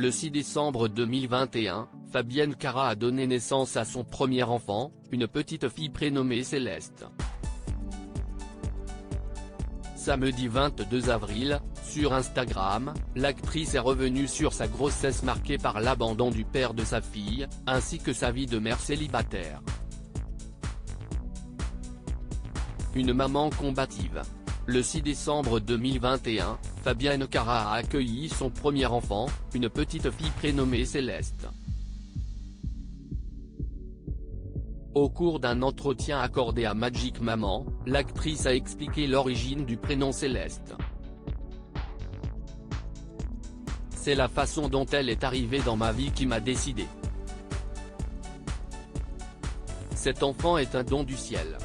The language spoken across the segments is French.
Le 6 décembre 2021, Fabienne Cara a donné naissance à son premier enfant, une petite fille prénommée Céleste. Samedi 22 avril, sur Instagram, l'actrice est revenue sur sa grossesse marquée par l'abandon du père de sa fille, ainsi que sa vie de mère célibataire. Une maman combative. Le 6 décembre 2021, Fabienne Cara a accueilli son premier enfant, une petite fille prénommée Céleste. Au cours d'un entretien accordé à Magic Maman, l'actrice a expliqué l'origine du prénom Céleste. C'est la façon dont elle est arrivée dans ma vie qui m'a décidé. Cet enfant est un don du ciel.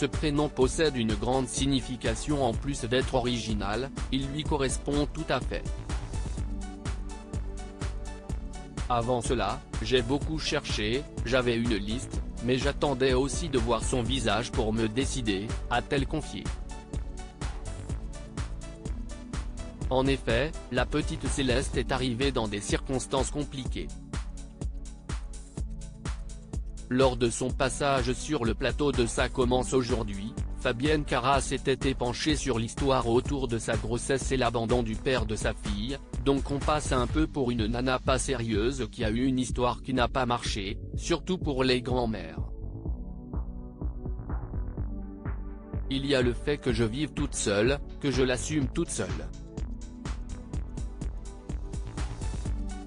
Ce prénom possède une grande signification en plus d'être original, il lui correspond tout à fait. Avant cela, j'ai beaucoup cherché, j'avais une liste, mais j'attendais aussi de voir son visage pour me décider, a-t-elle confié. En effet, la petite Céleste est arrivée dans des circonstances compliquées. Lors de son passage sur le plateau de Ça commence aujourd'hui, Fabienne Cara s'était penchée sur l'histoire autour de sa grossesse et l'abandon du père de sa fille, donc on passe un peu pour une nana pas sérieuse qui a eu une histoire qui n'a pas marché, surtout pour les grands-mères. Il y a le fait que je vive toute seule, que je l'assume toute seule.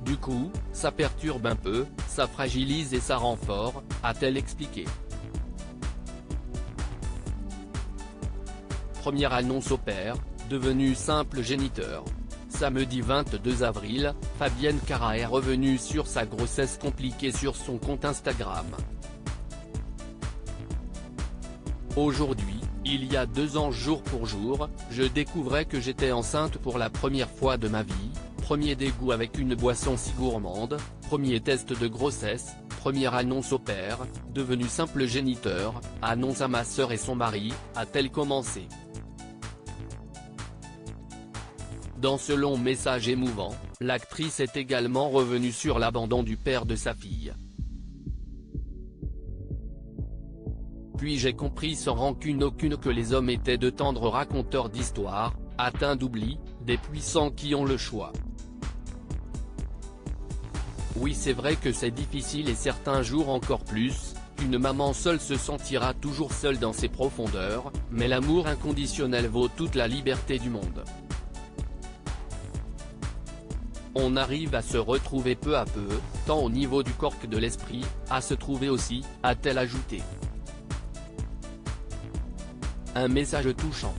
Du coup, ça perturbe un peu, ça fragilise et ça rend fort, a-t-elle expliqué. Première annonce au père, devenu simple géniteur. Samedi 22 avril, Fabienne Cara est revenue sur sa grossesse compliquée sur son compte Instagram. Aujourd'hui, il y a 2 ans jour pour jour, je découvrais que j'étais enceinte pour la première fois de ma vie, premier dégoût avec une boisson si gourmande, premier test de grossesse, première annonce au père, devenu simple géniteur, annonce à ma sœur et son mari, a-t-elle commencé. Dans ce long message émouvant, l'actrice est également revenue sur l'abandon du père de sa fille. Puis j'ai compris sans rancune aucune que les hommes étaient de tendres raconteurs d'histoires, atteints d'oubli, des puissants qui ont le choix. Oui, c'est vrai que c'est difficile et certains jours encore plus, qu'une maman seule se sentira toujours seule dans ses profondeurs, mais l'amour inconditionnel vaut toute la liberté du monde. On arrive à se retrouver peu à peu, tant au niveau du corps que de l'esprit, à se trouver aussi, a-t-elle ajouté. Un message touchant.